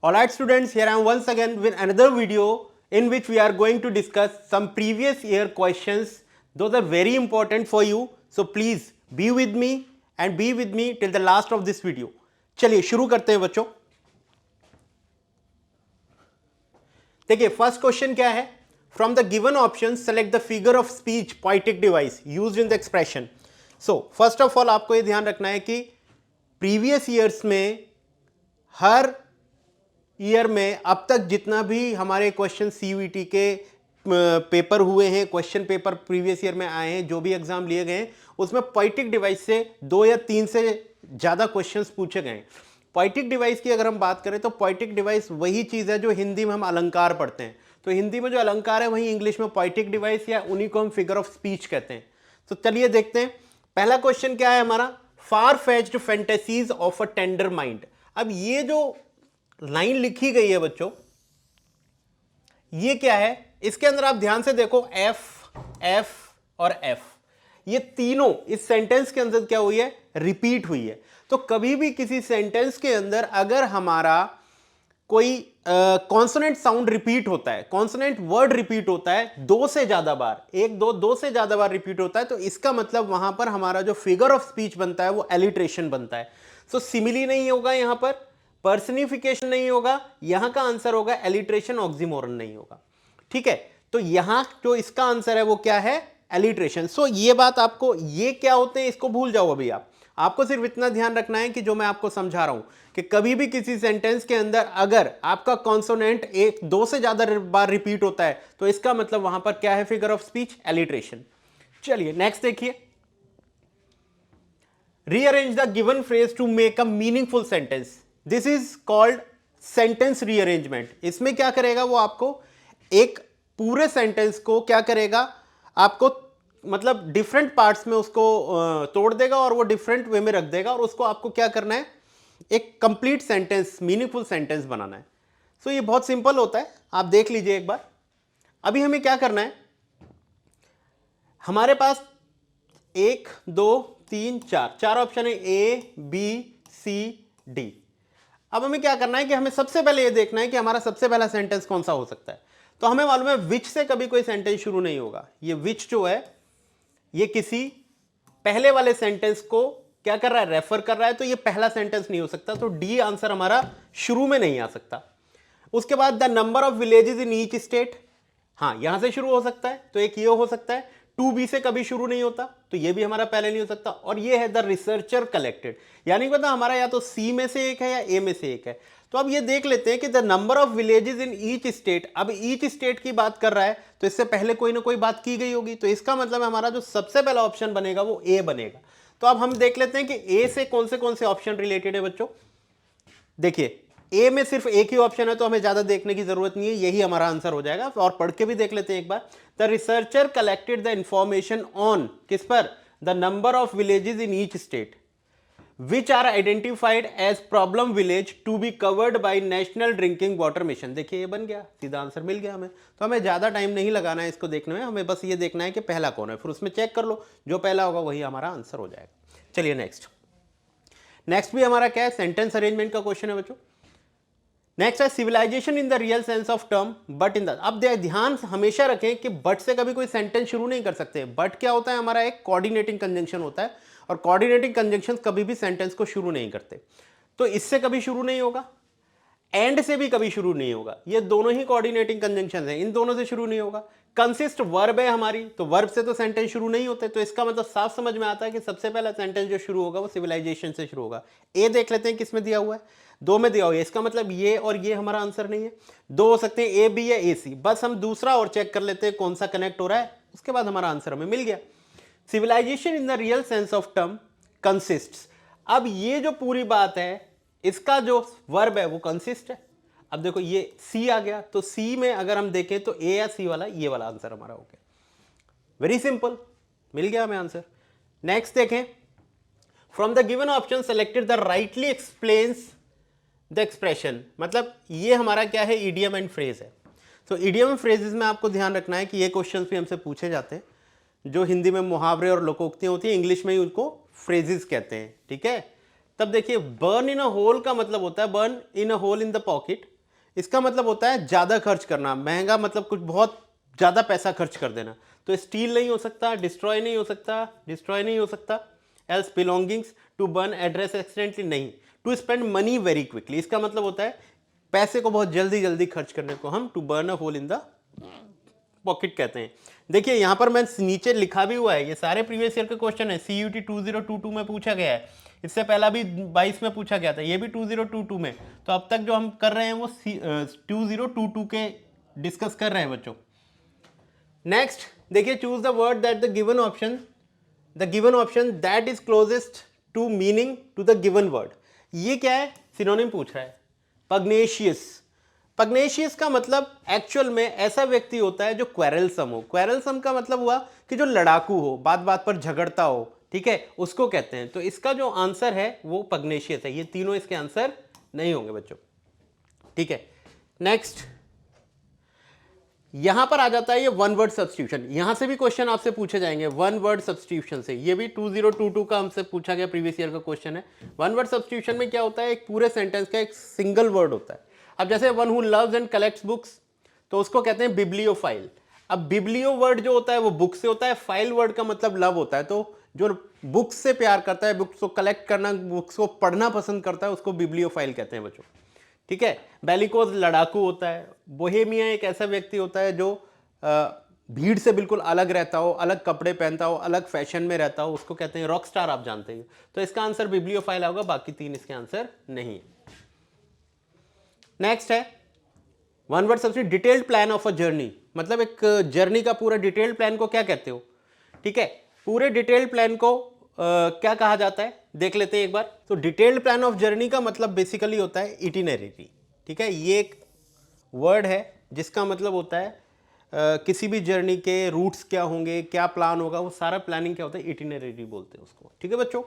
Alright students, here I am once again with another video in which we are going to discuss some previous year questions. Those are very important for you. So please be with me and be with me till the last of this video. चलिए शुरू करते हैं बच्चों. देखिए first question क्या है. From the given options select the figure of speech poetic device used in the expression. So first of all आपको ये ध्यान रखना है कि previous years में हर ईयर में अब तक जितना भी हमारे क्वेश्चन सीयूईटी के पेपर हुए हैं, क्वेश्चन पेपर प्रीवियस ईयर में आए हैं, जो भी एग्जाम लिए गए उसमें पोएटिक डिवाइस से 2 या 3 से ज़्यादा क्वेश्चंस पूछे गए. पोएटिक डिवाइस की अगर हम बात करें तो पोएटिक डिवाइस वही चीज़ है जो हिंदी में हम अलंकार पढ़ते हैं. तो हिंदी में जो अलंकार है वही इंग्लिश में पोएटिक डिवाइस या उन्हीं को हम फिगर ऑफ स्पीच कहते हैं. तो चलिए देखते हैं पहला क्वेश्चन क्या है हमारा. Far fetched fantasies of a tender mind. अब ये जो लाइन लिखी गई है बच्चों, ये क्या है. इसके अंदर आप ध्यान से देखो एफ एफ और एफ, ये तीनों इस सेंटेंस के अंदर क्या हुई है, रिपीट हुई है. तो कभी भी किसी सेंटेंस के अंदर अगर हमारा कोई कॉन्सोनेंट साउंड रिपीट होता है, कॉन्सोनेंट वर्ड रिपीट होता है 2 से ज्यादा बार, 1 2 2 से ज्यादा बार रिपीट होता है, तो इसका मतलब वहां पर हमारा जो फिगर ऑफ स्पीच बनता है वो एलिट्रेशन बनता है. सो सिमिली नहीं होगा, यहां पर पर्सनिफिकेशन नहीं होगा, यहां का आंसर होगा एलिट्रेशन, ऑक्सीमोरन नहीं होगा. ठीक है, तो यहां जो इसका आंसर है वो क्या है, एलिट्रेशन. सो ये बात आपको, ये क्या होते हैं इसको भूल जाओ अभी. आपको सिर्फ इतना ध्यान रखना है कि जो मैं आपको समझा रहा हूं कि कभी भी किसी सेंटेंस के अंदर अगर आपका कॉन्सोनेंट 1 2 से ज्यादा बार रिपीट होता है तो इसका मतलब वहां पर क्या है, फिगर ऑफ स्पीच, एलिट्रेशन. चलिए नेक्स्ट देखिए. Rearrange the given phrase to make a meaningful sentence. This is called sentence rearrangement. इसमें क्या करेगा वो, आपको एक पूरे सेंटेंस को क्या करेगा, आपको मतलब डिफरेंट पार्ट्स में उसको तोड़ देगा और वो डिफरेंट वे में रख देगा और उसको आपको क्या करना है, एक कंप्लीट सेंटेंस, मीनिंगफुल सेंटेंस बनाना है. सो ये बहुत सिंपल होता है, आप देख लीजिए एक बार. अभी हमें क्या करना है, हमारे पास 1 2 3 4 ऑप्शन है, ए बी सी डी. अब हमें क्या करना है कि हमें सबसे पहले ये देखना है कि हमारा सबसे पहला सेंटेंस कौन सा हो सकता है. तो हमें मालूम है विच से कभी कोई सेंटेंस शुरू नहीं होगा. ये विच जो है ये किसी पहले वाले सेंटेंस को क्या कर रहा है, रेफर कर रहा है, तो ये पहला सेंटेंस नहीं हो सकता. तो डी आंसर हमारा शुरू में नहीं आ सकता. उसके बाद the number of villages in each state, हाँ यहां से शुरू हो सकता है, तो एक ये हो सकता है. 2B से कभी शुरू नहीं होता, तो ये भी हमारा पहले नहीं हो सकता. और ये है द रिसर्चर कलेक्टेड, यानी पता हमारा या तो सी में से एक है या ए में से एक है. तो अब ये देख लेते हैं कि the number of villages in each state. अब ईच स्टेट की बात कर रहा है तो इससे पहले कोई ना कोई बात की गई होगी, तो इसका मतलब हमारा जो सबसे पहला ऑप्शन बनेगा वो ए बनेगा. तो अब हम देख लेते हैं कि ए से कौन से ऑप्शन रिलेटेड है बच्चों. देखिए ए में सिर्फ एक ही ऑप्शन है तो हमें ज्यादा देखने की जरूरत नहीं है, यही हमारा आंसर हो जाएगा. और पढ़ के भी देख लेते हैं एक बार. The researcher collected the information on, किस पर, the number of villages in each state which are identified as problem village to be covered by national drinking water mission. देखिए ये बन गया, सीधा आंसर मिल गया हमें. तो हमें ज्यादा टाइम नहीं लगाना है इसको देखने में, हमें बस ये देखना है कि पहला कौन है, फिर उसमें चेक कर लो, जो पहला होगा वही हमारा आंसर हो जाएगा. चलिए नेक्स्ट भी हमारा क्या है, सेंटेंस अरेंजमेंट का क्वेश्चन है बच्चों. नेक्स्ट है civilisation in the real sense of term but in the. अब ध्यान हमेशा रखें कि बट से कभी कोई सेंटेंस शुरू नहीं कर सकते. बट क्या होता है, हमारा एक कोऑर्डिनेटिंग कंजंक्शन होता है और कोऑर्डिनेटिंग कंजंक्शन कभी भी सेंटेंस को शुरू नहीं करते. तो इससे कभी शुरू नहीं होगा, एंड से भी कभी शुरू नहीं होगा. ये दोनों ही कोऑर्डिनेटिंग कंजंक्शन है, इन दोनों से शुरू नहीं होगा. कंसिस्ट वर्ब है हमारी, तो वर्ब से तो सेंटेंस शुरू नहीं होते. तो इसका मतलब साफ समझ में आता है कि सबसे पहला सेंटेंस जो शुरू होगा वो सिविलाइजेशन से शुरू होगा. ए देख लेते हैं किस में दिया हुआ है, 2 में दिया हुआ है. इसका मतलब ये और ये हमारा आंसर नहीं है. 2 हो सकते हैं, ए बी या ए सी. बस हम दूसरा और चेक कर लेते हैं कौन सा कनेक्ट हो रहा है, उसके बाद हमारा आंसर हमें मिल गया. Civilisation in the real sense of term consists. अब ये जो पूरी बात है इसका जो वर्ब है वो कंसिस्ट है. अब देखो ये सी आ गया, तो सी में अगर हम देखें तो ए या सी वाला, ये वाला आंसर हमारा हो गया. वेरी सिंपल, मिल गया हमें आंसर. नेक्स्ट देखें. From the given option selected the rightly explains the expression. मतलब ये हमारा क्या है, इडियम एंड फ्रेज है. तो इडियम एंड फ्रेजेस में आपको ध्यान रखना है कि ये क्वेश्चंस भी हमसे पूछे जाते हैं. जो हिंदी में मुहावरे और लोकोक्तियां होती है, इंग्लिश में ही उनको फ्रेजेस कहते हैं. ठीक है, तब देखिए बर्न इन अ होल का मतलब होता है burn in a hole in the pocket. इसका मतलब होता है ज़्यादा खर्च करना, महंगा मतलब कुछ बहुत ज़्यादा पैसा खर्च कर देना। तो स्टील नहीं हो सकता, डिस्ट्रॉय नहीं हो सकता, डिस्ट्रॉय नहीं हो सकता, else belongings, to burn, address accidentally नहीं, to spend money very quickly, इसका मतलब होता है पैसे को बहुत जल्दी जल्दी खर्च करने को हम to burn a hole in the pocket कहते हैं। देखिए यहां पर मैं नीचे लिखा भी हुआ है, ये सारे प्रीवियस ईयर के क्वेश्चन है, CUT 2022 में पूछा गया है, इससे पहला भी 22 में पूछा गया था, ये भी 2022 में। तो अब तक जो हम कर रहे हैं वो 2022 के डिस्कस कर रहे हैं बच्चों। नेक्स्ट देखिए, choose the word that the given option that is closest to meaning to the given word. ये क्या है, सिनोनिम पूछ रहा है। पग्नेशियस, पग्नेशियस का मतलब एक्चुअल में ऐसा व्यक्ति होता है जो क्वेरलसम हो। क्वेरलसम का मतलब हुआ कि जो लड़ाकू हो, बात बात पर झगड़ता हो, ठीक है, उसको कहते हैं। तो इसका जो आंसर है वो पग्नेशियस है। ये तीनों इसके आंसर नहीं होंगे बच्चों, ठीक है। नेक्स्ट यहां पर आ जाता है ये वन वर्ड सब्स्टिट्यूशन। यहां से भी क्वेश्चन आपसे पूछे जाएंगे वन वर्ड सब्स्टिट्यूशन से। ये भी 2022 का हमसे पूछा गया प्रीवियस ईयर का क्वेश्चन है। वन वर्ड सब्स्टिट्यूशन में क्या होता है, एक पूरे सेंटेंस का एक सिंगल वर्ड होता है। अब जैसे one who loves and collects books, तो उसको कहते हैं बिब्लियोफाइल। अब बिब्लियो वर्ड जो होता है वो बुक से होता है, फाइल वर्ड का मतलब लव होता है। तो जो बुक्स से प्यार करता है, बुक्स को कलेक्ट करना, बुक्स को पढ़ना पसंद करता है, उसको बिब्लियोफाइल कहते हैं बच्चों, ठीक है। बेलिकोज लड़ाकू होता है। बोहेमिया एक ऐसा व्यक्ति होता है जो भीड़ से बिल्कुल अलग रहता हो, अलग कपड़े पहनता हो, अलग फैशन में रहता हो, उसको कहते हैं रॉक स्टार, आप जानते हैं। तो इसका आंसर बिब्लियोफाइल होगा, बाकी तीन इसके आंसर नहीं है। नेक्स्ट है वन वर्ड सबसे detailed plan of a journey, मतलब एक जर्नी का पूरा डिटेल्ड प्लान को क्या कहते हो, ठीक है। पूरे डिटेल्ड प्लान को क्या कहा जाता है, देख लेते हैं एक बार। तो डिटेल्ड प्लान ऑफ जर्नी का मतलब बेसिकली होता है इटिनरी, ठीक है। ये एक वर्ड है जिसका मतलब होता है किसी भी जर्नी के रूट्स क्या होंगे, क्या प्लान होगा, वो सारा प्लानिंग क्या होता है, इटिनरी बोलते हैं उसको, ठीक है बच्चों।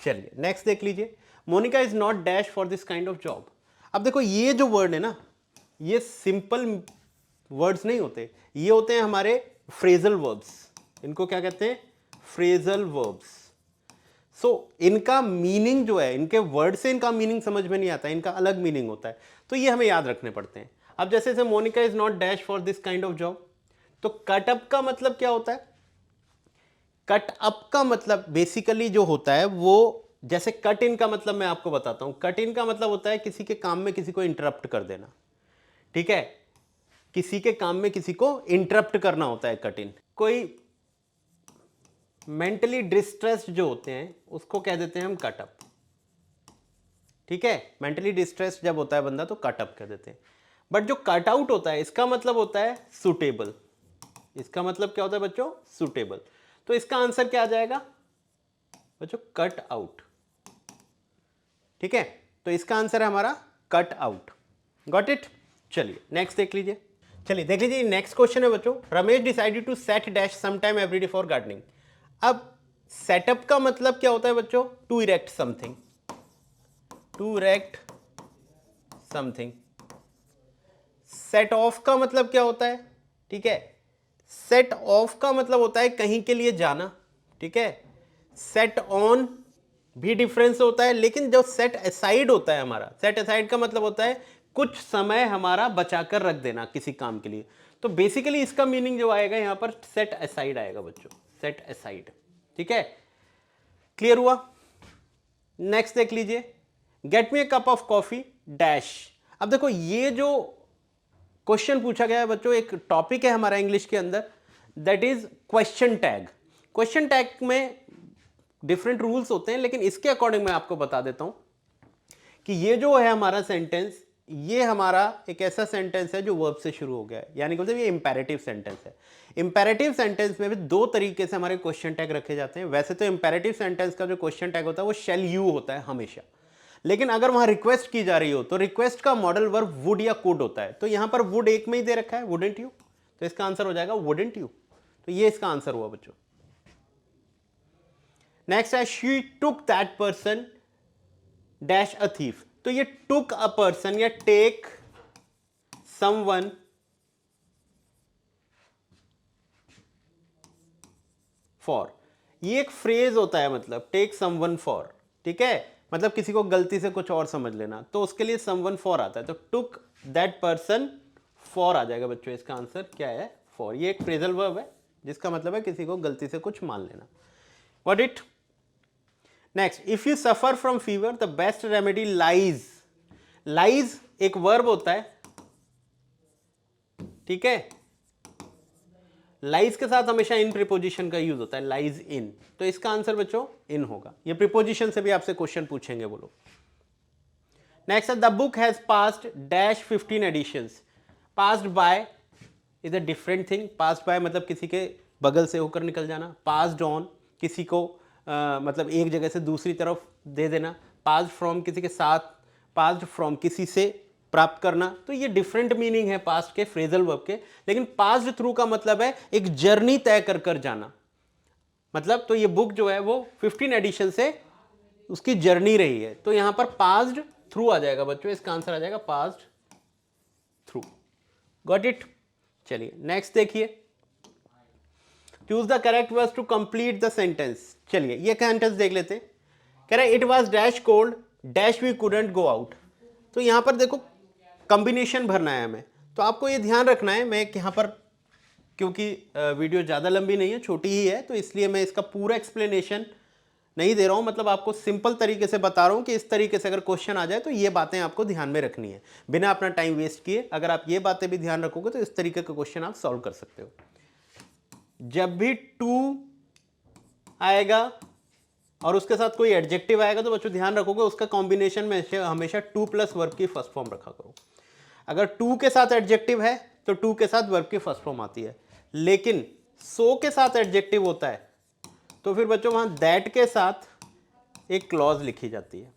चलिए नेक्स्ट देख लीजिए, Monica is not dash for this kind of job. अब देखो ये जो वर्ड है ना, ये सिंपल वर्ड्स नहीं होते, ये होते हैं हमारे फ्रेजल वर्ब्स। इनको क्या कहते हैं, फ्रेजल वर्ब्स। सो इनका मीनिंग जो है, इनके वर्ड से इनका मीनिंग समझ में नहीं आता, इनका अलग मीनिंग होता है, तो ये हमें याद रखने पड़ते हैं। अब जैसे Monica is not dash for this kind of job, तो कट अप का मतलब क्या होता है, कट अप का मतलब बेसिकली जो होता है वो, जैसे कट इन का मतलब मैं आपको बताता हूं। कट इन का मतलब होता है किसी के काम में किसी को इंटरप्ट कर देना, ठीक है। किसी के काम में किसी को इंटरप्ट करना होता है कट इन। कोई मेंटली डिस्ट्रेस्ड जो होते हैं उसको कह देते हैं हम कट अप, ठीक है। मेंटली डिस्ट्रेस्ड जब होता है बंदा तो कट अप कह देते हैं। बट जो कट आउट होता है इसका मतलब होता है सुटेबल। इसका मतलब क्या होता है बच्चों, सुटेबल। तो इसका आंसर क्या आ जाएगा बच्चों, कट आउट, ठीक है। तो इसका आंसर है हमारा कट आउट। Got it. चलिए नेक्स्ट देख लीजिए। चलिए देख लीजिए, नेक्स्ट क्वेश्चन है बच्चों, Ramesh decided to set dash some time every day for gardening. अब सेटअप का मतलब क्या होता है बच्चों, to erect something, to erect something. Set off का मतलब क्या होता है, ठीक है। सेट ऑफ का मतलब होता है कहीं के लिए जाना, ठीक है। सेट ऑन भी डिफरेंस होता है, लेकिन जो सेट असाइड होता है हमारा, सेट असाइड का मतलब होता है कुछ समय हमारा बचाकर रख देना किसी काम के लिए। तो बेसिकली इसका मीनिंग जो आएगा यहां पर सेट असाइड आएगा बच्चों, सेट असाइड, ठीक है। क्लियर हुआ। नेक्स्ट देख लीजिए, get me A cup of coffee dash. अब देखो ये जो क्वेश्चन पूछा गया है बच्चों, एक टॉपिक है हमारा इंग्लिश के अंदर, that is question tag. Question tag में डिफरेंट रूल्स होते हैं, लेकिन इसके अकॉर्डिंग मैं आपको बता देता हूं कि ये जो है हमारा सेंटेंस, ये हमारा एक ऐसा सेंटेंस है जो वर्ब से शुरू हो गया है, यानी कि मतलब ये इंपेरेटिव सेंटेंस है। इंपेरेटिव सेंटेंस में भी दो तरीके से हमारे क्वेश्चन टैग रखे जाते हैं। वैसे तो इंपेरेटिव सेंटेंस का जो क्वेश्चन टैग होता है वो शैल यू होता है हमेशा, लेकिन अगर वहां रिक्वेस्ट की जा रही हो तो रिक्वेस्ट का मॉडल वर्ब वुड या कुड होता है। तो यहां पर वुड एक में ही दे रखा है, वुडंट यू, तो इसका आंसर हो जाएगा वुडंट यू। तो ये इसका आंसर हुआ बच्चों। नेक्स्ट है she took that person dash a thief. तो ये टुक अ पर्सन या टेक समवन फॉर, ये एक फ्रेज होता है, मतलब टेक समवन फॉर, ठीक है। मतलब किसी को गलती से कुछ और समझ लेना, तो उसके लिए समवन फॉर आता है, तो टुक दैट पर्सन फॉर आ जाएगा बच्चों। इसका आंसर क्या है? फॉर। ये एक फ्रेजल वर्ब है जिसका मतलब है किसी को गलती से कुछ मान लेना। What it. Next, if you suffer from fever the best remedy lies. Lies एक वर्ब होता है, ठीक है। लाइज के साथ हमेशा इन प्रीपोजिशन का यूज होता है, लाइज इन, तो इसका आंसर बच्चों इन होगा। ये प्रीपोजिशन से भी आपसे क्वेश्चन पूछेंगे वो लोग। Next, the book has passed dash 15 editions. Passed by is a different thing. पास्ड बाय मतलब किसी के बगल से होकर निकल जाना। पास्ड ऑन किसी को मतलब एक जगह से दूसरी तरफ दे देना। पास्ड फ्रॉम किसी के साथ, पास्ड फ्रॉम किसी से प्राप्त करना। तो ये डिफरेंट मीनिंग है पास्ट के, फ्रेजल वर्ब के। लेकिन पास्ड थ्रू का मतलब है एक जर्नी तय कर कर जाना, मतलब तो ये बुक जो है वो 15 एडिशन से उसकी जर्नी रही है, तो यहां पर पास्ड थ्रू आ जाएगा बच्चों। इसका आंसर आ जाएगा पास्ड थ्रू। Got it. चलिए नेक्स्ट देखिए, choose the correct words to complete the sentence. चलिए ये सेंटेंस देख लेते हैं। कह रहा है it was dash cold dash we couldn't go out. तो यहां पर देखो कॉम्बिनेशन भरना है हमें, तो आपको ये ध्यान रखना है। मैं यहाँ पर क्योंकि वीडियो ज़्यादा लंबी नहीं है, छोटी ही है, तो इसलिए मैं इसका पूरा एक्सप्लेनेशन नहीं दे रहा हूँ। मतलब आपको सिंपल तरीके से बता रहा हूँ कि इस तरीके से अगर क्वेश्चन आ जाए तो ये बातें आपको ध्यान में रखनी है, बिना अपना टाइम वेस्ट किए। अगर आप ये बातें भी ध्यान रखोगे तो इस तरीके का क्वेश्चन आप सॉल्व कर सकते हो। जब भी टू आएगा और उसके साथ कोई एडजेक्टिव आएगा तो बच्चों ध्यान रखोगे उसका कॉम्बिनेशन में हमेशा टू प्लस वर्ब की फर्स्ट फॉर्म रखा करो। अगर टू के साथ एडजेक्टिव है तो टू के साथ वर्ब की फर्स्ट फॉर्म आती है, लेकिन सो के साथ एडजेक्टिव होता है तो फिर बच्चों वहां दैट के साथ एक क्लॉज लिखी जाती है।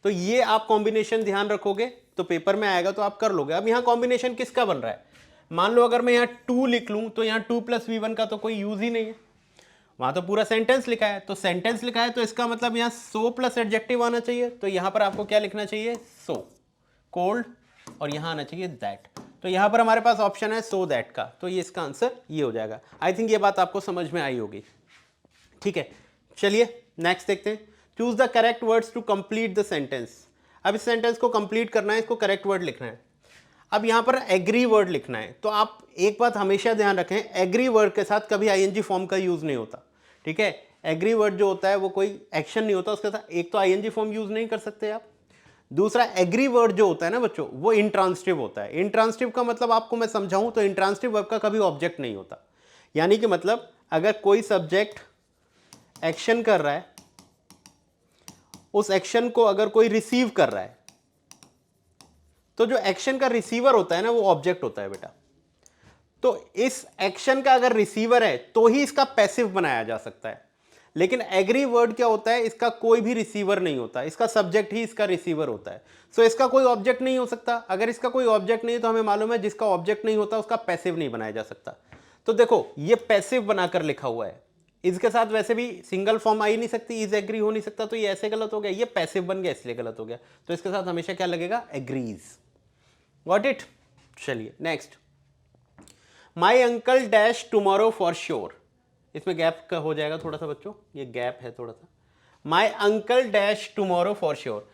तो ये आप कॉम्बिनेशन ध्यान रखोगे तो पेपर में आएगा तो आप कर लोगे। अब यहां कॉम्बिनेशन किसका बन रहा है? मान लो अगर मैं यहां टू लिख लूं तो यहां टू प्लस V1 का तो कोई यूज ही नहीं है, वहां तो पूरा सेंटेंस लिखा है। तो सेंटेंस लिखा है तो इसका मतलब यहां सो प्लस एडजेक्टिव आना चाहिए। तो यहां पर आपको क्या लिखना चाहिए? सो कोल्ड, और यहां आना चाहिए दैट। तो यहां पर हमारे पास ऑप्शन है सो दैट का, तो ये इसका आंसर ये हो जाएगा। आई थिंक ये बात आपको समझ में आई होगी, ठीक है। चलिए नेक्स्ट देखते हैं। Choose the correct words to complete the sentence. अब इस सेंटेंस को कंप्लीट करना है, इसको करेक्ट वर्ड लिखना है। अब यहां पर एग्री वर्ड लिखना है, तो आप एक बात हमेशा ध्यान रखें, एग्री वर्ड के साथ कभी आईएनजी फॉर्म का यूज नहीं होता, ठीक है। एग्री वर्ड जो होता है वो कोई एक्शन नहीं होता उसके साथ, एक तो आईएनजी फॉर्म यूज नहीं कर सकते आप। दूसरा एग्री वर्ड जो होता है ना बच्चों वो इंट्रांसिटिव होता है। इंट्रांसिटिव का मतलब आपको मैं समझाऊं तो इंट्रांसिटिव वर्ब का कभी ऑब्जेक्ट नहीं होता। यानी कि मतलब अगर कोई सब्जेक्ट एक्शन कर रहा है, उस एक्शन को अगर कोई रिसीव कर रहा है, तो जो एक्शन का रिसीवर होता है ना वो ऑब्जेक्ट होता है बेटा। तो इस एक्शन का अगर रिसीवर है तो ही इसका पैसिव बनाया जा सकता है। लेकिन एग्री वर्ड क्या होता है? इसका कोई भी रिसीवर नहीं होता, इसका सब्जेक्ट ही इसका रिसीवर होता है। सो इसका कोई ऑब्जेक्ट नहीं हो सकता। अगर इसका कोई ऑब्जेक्ट नहीं तो हमें मालूम है जिसका ऑब्जेक्ट नहीं होता उसका पैसिव नहीं बनाया जा सकता। तो देखो ये पैसिव बनाकर लिखा हुआ है, इसके साथ वैसे भी सिंगल फॉर्म आ ही नहीं सकती, इज एग्री हो नहीं सकता, तो ये ऐसे गलत हो गया। ये पैसिव बन गया इसलिए गलत हो गया, तो इसके साथ हमेशा क्या लगेगा? एग्रीज। Got it. चलिए next, my uncle dash tomorrow for sure. इसमें गैप का हो जाएगा थोड़ा सा बच्चों, ये गैप है थोड़ा सा। माई uncle dash tomorrow for sure.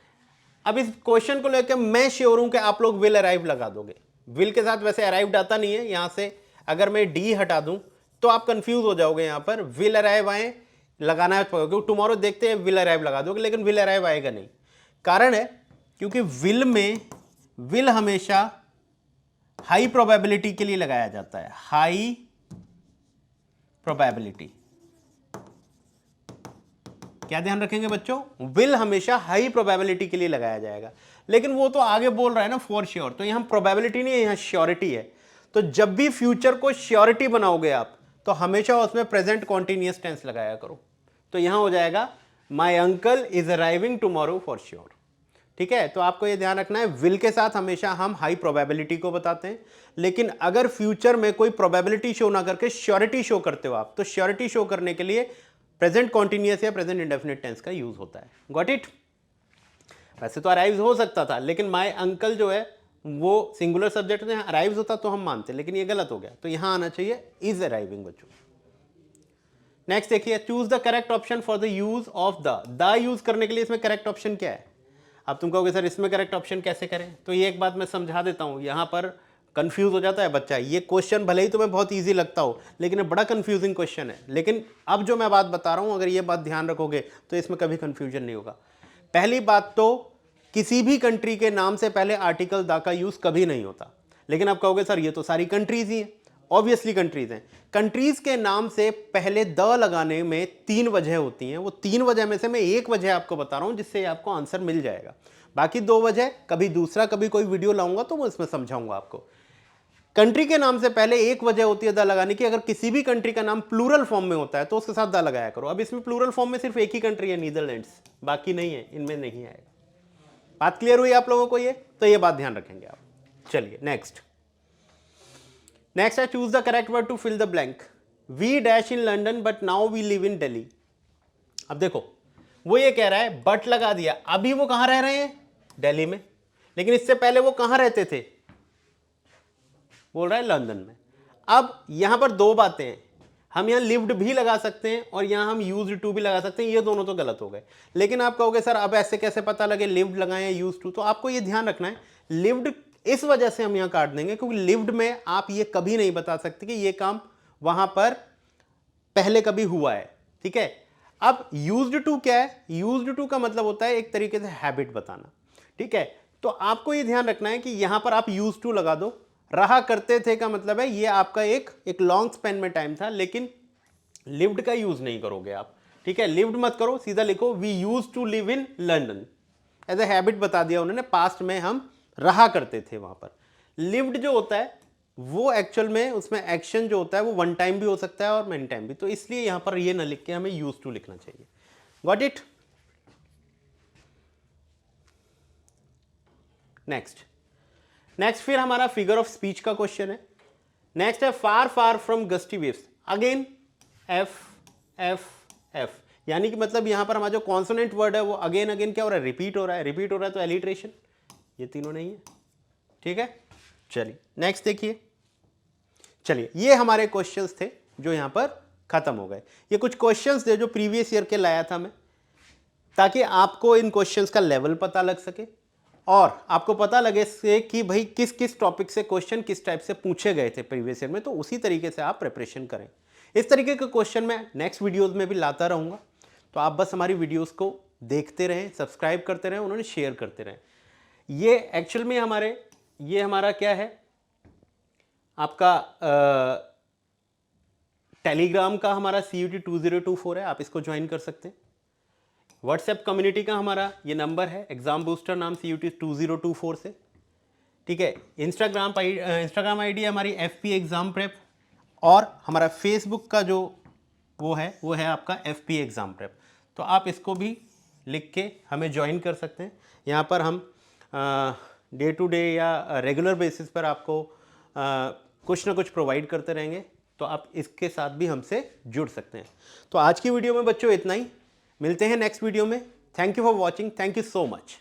अब इस क्वेश्चन को लेकर मैं श्योर हूं कि आप लोग विल अराइव लगा दोगे। विल के साथ वैसे अराइव्ड आता नहीं है, यहां से अगर मैं डी हटा दूं तो आप कंफ्यूज हो जाओगे। यहां पर विल अराइव आए लगाना है, क्योंकि टुमारो देखते हैं विल अराइव लगा दोगे, लेकिन विल अराइव आएगा नहीं। कारण है क्योंकि विल में विल हमेशा हाई प्रोबेबिलिटी के लिए लगाया जाता है। हाई प्रोबेबिलिटी, क्या ध्यान रखेंगे बच्चों? विल हमेशा हाई प्रोबेबिलिटी के लिए लगाया जाएगा। लेकिन वो तो आगे बोल रहा है ना फॉर श्योर, तो यहां प्रोबेबिलिटी नहीं है, यहां श्योरिटी है। तो जब भी फ्यूचर को श्योरिटी बनाओगे आप तो हमेशा उसमें प्रेजेंट कॉन्टिन्यूअस टेंस लगाया करो। तो यहां हो जाएगा my uncle is arriving tomorrow for sure, ठीक है। तो आपको यह ध्यान रखना है, विल के साथ हमेशा हम हाई प्रोबेबिलिटी को बताते हैं, लेकिन अगर फ्यूचर में कोई प्रोबेबिलिटी शो ना करके श्योरिटी शो करते हो आप, तो श्योरिटी शो करने के लिए प्रेजेंट कॉन्टिन्यूअस या प्रेजेंट इंडेफिनिट टेंस का यूज होता है। Got it. वैसे तो अराइव्स हो सकता था, लेकिन माय अंकल जो है वो सिंगुलर सब्जेक्ट में अराइव्स होता तो हम मानते, लेकिन ये गलत हो गया। तो यहां आना चाहिए इज अराइविंग बच्चों। नेक्स्ट देखिए, choose the correct option for the use of the use करने के लिए इसमें करेक्ट ऑप्शन क्या है। अब तुम कहोगे सर इसमें करेक्ट ऑप्शन कैसे करें, तो ये एक बात मैं समझा देता हूं, यहां पर कंफ्यूज हो जाता है बच्चा। ये क्वेश्चन भले ही तुम्हें बहुत इजी लगता हो लेकिन ये बड़ा कंफ्यूजिंग क्वेश्चन है। लेकिन अब जो मैं बात बता रहा हूं, अगर ये बात ध्यान रखोगे तो इसमें कभी कंफ्यूजन नहीं होगा। पहली बात तो किसी भी कंट्री के नाम से पहले आर्टिकल द का यूज कभी नहीं होता। लेकिन आप कहोगे सर ये तो सारी कंट्रीज ही हैं, ऑब्वियसली कंट्रीज हैं। कंट्रीज के नाम से पहले द लगाने में 3 वजह होती हैं, वो 3 वजह में से मैं एक वजह आपको बता रहा हूं जिससे आपको आंसर मिल जाएगा। बाकी 2 वजह कभी दूसरा कभी कोई वीडियो लाऊंगा तो मैं इसमें समझाऊंगा आपको। कंट्री के नाम से पहले एक वजह होती है द लगाने की, अगर किसी भी कंट्री का नाम प्लूरल फॉर्म में होता है तो उसके साथ द लगाया करो। अब इसमें प्लूरल फॉर्म में सिर्फ एक ही कंट्री है, नीदरलैंड्स, बाकी नहीं है, इनमें नहीं आएगा। बात क्लियर हुई आप लोगों को ये? तो ये बात ध्यान रखेंगे आप। चलिए नेक्स्ट है, choose the correct word to fill the blank. We dash in London but now we live in Delhi. अब देखो वो ये कह रहा है बट लगा दिया, अभी वो कहां रह रहे हैं? दिल्ली में, लेकिन इससे पहले वो कहां रहते थे? बोल रहा है लंदन में। अब यहां पर 2 बातें हैं, हम यहां लिव्ड भी लगा सकते हैं और यहां हम यूज्ड टू भी लगा सकते हैं, ये दोनों तो गलत हो गए। लेकिन आप कहोगे सर अब ऐसे कैसे पता लगे लिव्ड लगाएं या यूज्ड टू, तो आपको ये ध्यान रखना है लिव्ड इस वजह से हम यहां काट देंगे क्योंकि लिव्ड में आप ये कभी नहीं बता सकते कि ये काम वहां पर पहले कभी हुआ है, ठीक है। अब यूज्ड टू क्या है? यूज्ड टू का मतलब होता है एक तरीके से हैबिट बताना, ठीक है। तो आपको ये ध्यान रखना है कि यहां पर आप यूज्ड टू लगा दो। रहा करते थे का मतलब है ये आपका एक लॉन्ग स्पेन में टाइम था, लेकिन लिव्ड का यूज नहीं करोगे आप, ठीक है। लिव्ड मत करो, सीधा लिखो we use to live in London. As a habit बता दिया उन्होंने, पास्ट में हम रहा करते थे वहां पर। लिव्ड जो होता है वो एक्चुअल में उसमें एक्शन जो होता है वो 1 टाइम भी हो सकता है और मेनी टाइम भी, तो इसलिए यहां पर ये ना लिख के हमें यूज टू लिखना चाहिए। Got it? नेक्स्ट फिर हमारा फिगर ऑफ स्पीच का क्वेश्चन है। नेक्स्ट है far far from gusty waves. Again F F F, यानी कि मतलब यहां पर हमारा जो कॉन्सोनेंट वर्ड है वो अगेन अगेन क्या हो रहा है? रिपीट हो रहा है। रिपीट हो रहा है तो एलिट्रेशन, ये तीनों नहीं है, ठीक है। चलिए नेक्स्ट देखिए। चलिए ये हमारे क्वेश्चंस थे जो यहां पर खत्म हो गए। ये कुछ क्वेश्चंस थे जो प्रीवियस ईयर के लाया था मैं, ताकि आपको इन क्वेश्चंस का लेवल पता लग सके और आपको पता लगे से कि भाई किस किस टॉपिक से क्वेश्चन किस टाइप से पूछे गए थे प्रीवियस ईयर में, तो उसी तरीके से आप प्रिपरेशन करें। इस तरीके के क्वेश्चन मैं नेक्स्ट वीडियोस में भी लाता रहूँगा, तो आप बस हमारी वीडियोस को देखते रहें, सब्सक्राइब करते रहें, उन्होंने शेयर करते रहें। ये एक्चुअल में ये हमारा क्या है, आपका टेलीग्राम का हमारा CUT 2024 है, आप इसको ज्वाइन कर सकते हैं। व्हाट्सएप कम्युनिटी का हमारा ये नंबर है, एग्जाम बूस्टर नाम CUT 2024 से, ठीक है। इंस्टाग्राम आईडी हमारी FP एग्जाम प्रेप, और हमारा फेसबुक का जो वो है आपका FP एग्जाम प्रेप। तो आप इसको भी लिख के हमें ज्वाइन कर सकते हैं। यहाँ पर हम डे टू डे या रेगुलर बेसिस पर आपको कुछ ना कुछ प्रोवाइड करते रहेंगे, तो आप इसके साथ भी हमसे जुड़ सकते हैं। तो आज की वीडियो में बच्चों इतना ही, मिलते हैं नेक्स्ट वीडियो में। Thank you for watching, thank you so much.